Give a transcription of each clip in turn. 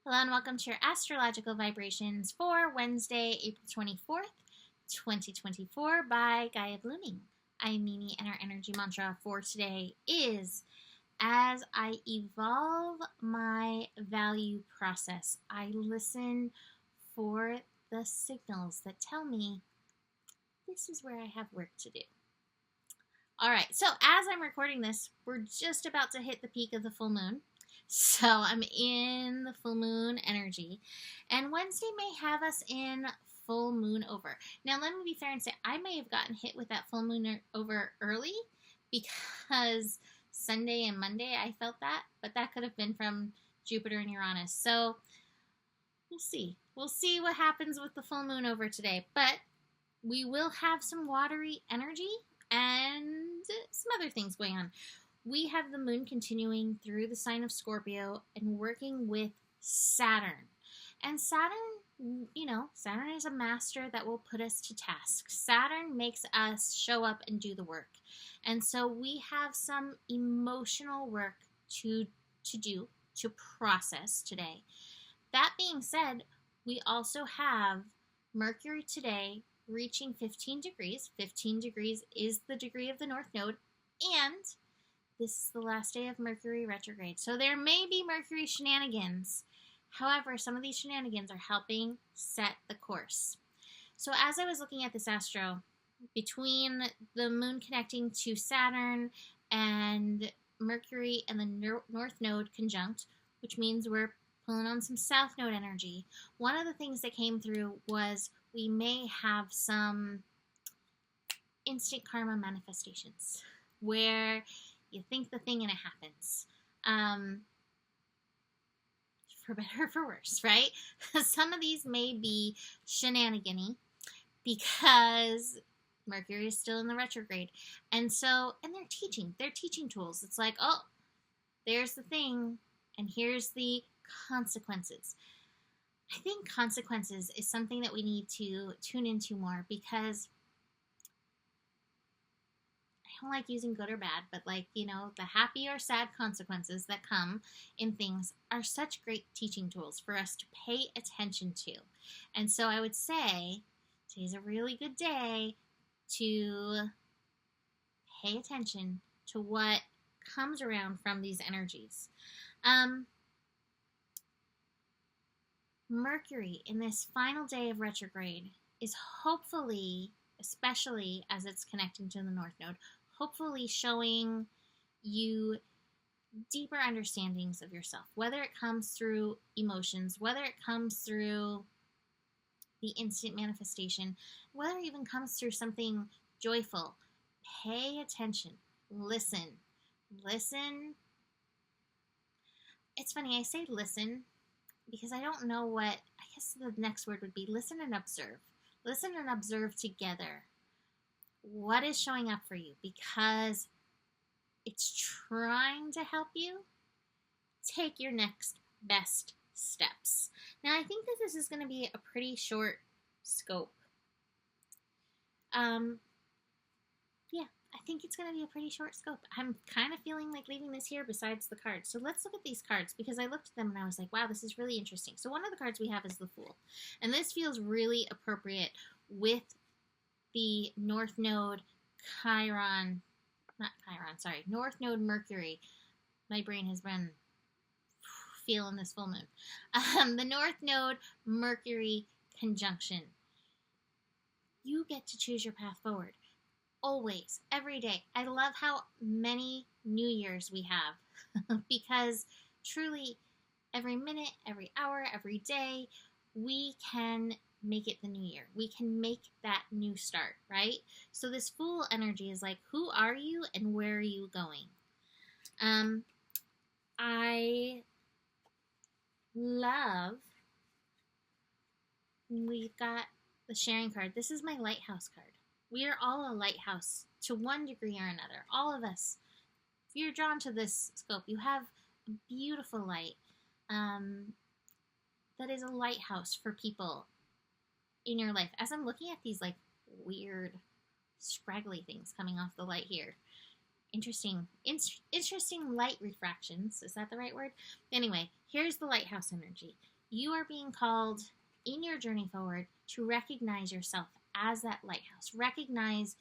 Hello and welcome to your astrological vibrations for Wednesday, April 24th, 2024 by Gaia Blooming. I'm Mimi and our energy mantra for today is, as I evolve my value process, I listen for the signals that tell me this is where I have work to do. All right, so as I'm recording this, we're just about to hit the peak of the full moon. So I'm in the full moon energy, and Wednesday may have us in full moon over. Now, let me be fair and say I may have gotten hit with that full moon over early because Sunday and Monday I felt that, but that could have been from Jupiter and Uranus. So we'll see. We'll see what happens with the full moon over today, but we will have some watery energy and some other things going on. We have the moon continuing through the sign of Scorpio and working with Saturn. And Saturn, Saturn is a master that will put us to task. Saturn makes us show up and do the work. And so we have some emotional work to do, to process today. That being said, we also have Mercury today reaching 15 degrees. 15 degrees is the degree of the North Node, and this is the last day of Mercury retrograde. So there may be Mercury shenanigans. However, some of these shenanigans are helping set the course. So as I was looking at this astro, between the moon connecting to Saturn and Mercury and the North Node conjunct, which means we're pulling on some South Node energy, one of the things that came through was we may have some instant karma manifestations where you think the thing and it happens. For better or for worse, right? Some of these may be shenanigan-y because Mercury is still in the retrograde. And they're teaching tools. It's like, oh, there's the thing, and here's the consequences. I think consequences is something that we need to tune into more, because I don't like using good or bad, but the happy or sad consequences that come in things are such great teaching tools for us to pay attention to. And so I would say today's a really good day to pay attention to what comes around from these energies. Mercury in this final day of retrograde is hopefully, especially as it's connecting to the North Node, hopefully showing you deeper understandings of yourself, whether it comes through emotions, whether it comes through the instant manifestation, whether it even comes through something joyful. Pay attention. Listen. It's funny, I say listen because I don't know what, I guess the next word would be listen and observe. Listen and observe together what is showing up for you, because it's trying to help you take your next best steps. Now, I think that this is going to be a pretty short scope. I think it's going to be a pretty short scope. I'm kind of feeling like leaving this here besides the cards. So let's look at these cards, because I looked at them and I was like, wow, this is really interesting. So one of the cards we have is the Fool. And this feels really appropriate with the North Node North Node Mercury. My brain has been feeling this full moon. The North Node Mercury conjunction. You get to choose your path forward. Always, every day. I love how many New Years we have because truly every minute, every hour, every day, we can make it the new year. We can make that new start, right? So this Fool energy is like, who are you and where are you going? I love, we've got the sharing card. This is my lighthouse card. We are all a lighthouse to one degree or another. All of us. If you're drawn to this scope, you have a beautiful light that is a lighthouse for people in your life. As I'm looking at these weird scraggly things coming off the light here, interesting light refractions. Is that the right word? Anyway, here's the lighthouse energy. You are being called in your journey forward to recognize yourself as that lighthouse. Recognize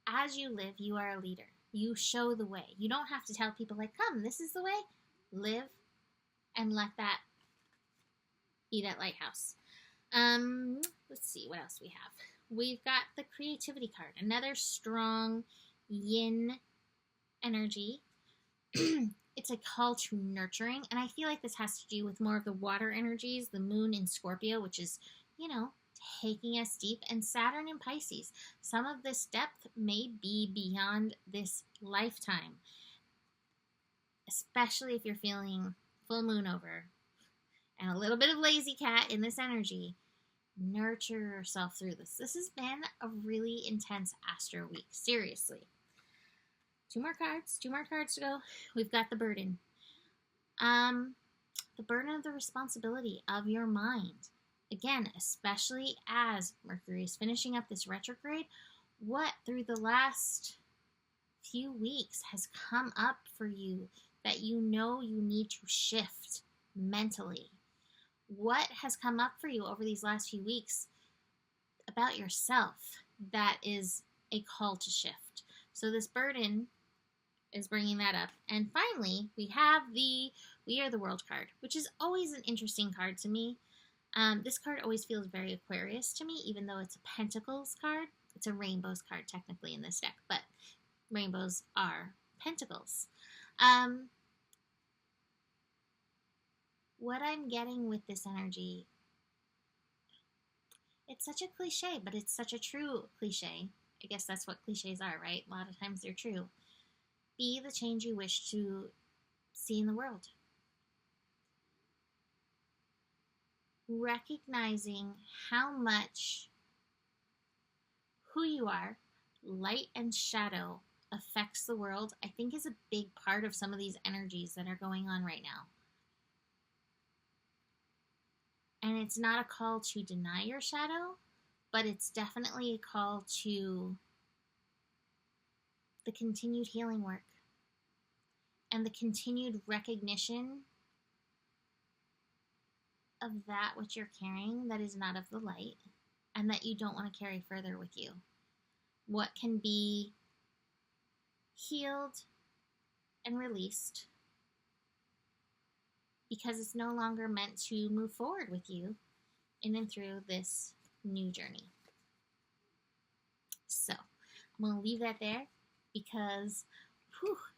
as you live, you are a leader. You show the way. You don't have to tell people, like, come, this is the way. Live and let that be that lighthouse. Let's see what else we have. We've got the creativity card, another strong yin energy. It's a call to nurturing, and I feel like this has to do with more of the water energies, the moon in Scorpio, which is, taking us deep, and Saturn in Pisces. Some of this depth may be beyond this lifetime, especially if you're feeling full moon over and a little bit of lazy cat in this energy. Nurture yourself through this. This has been a really intense Astro week. Seriously. Two more cards to go. We've got the burden. The burden of the responsibility of your mind. Again, especially as Mercury is finishing up this retrograde, what through the last few weeks has come up for you that you need to shift mentally? What has come up for you over these last few weeks about yourself that is a call to shift? So this burden is bringing that up. And finally, we have the We Are the World card, which is always an interesting card to me. This card always feels very Aquarius to me, even though it's a Pentacles card. It's a Rainbows card technically in this deck, but rainbows are pentacles. What I'm getting with this energy, it's such a cliche, but it's such a true cliche. I guess that's what cliches are, right? A lot of times they're true. Be the change you wish to see in the world. Recognizing how much who you are, light and shadow, affects the world, I think is a big part of some of these energies that are going on right now. And it's not a call to deny your shadow, but it's definitely a call to the continued healing work and the continued recognition of that which you're carrying that is not of the light and that you don't want to carry further with you. What can be healed and released because it's no longer meant to move forward with you in and through this new journey. So I'm going to leave that there because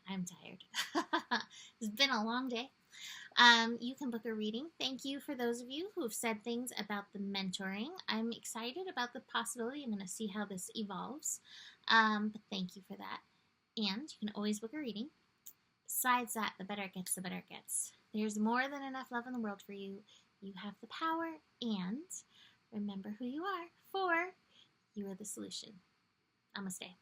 I'm tired. It's been a long day. You can book a reading. Thank you for those of you who have said things about the mentoring. I'm excited about the possibility. I'm going to see how this evolves. But thank you for that. And you can always book a reading. Besides that, the better it gets, the better it gets. There's more than enough love in the world for you. You have the power, and remember who you are, for you are the solution. Namaste.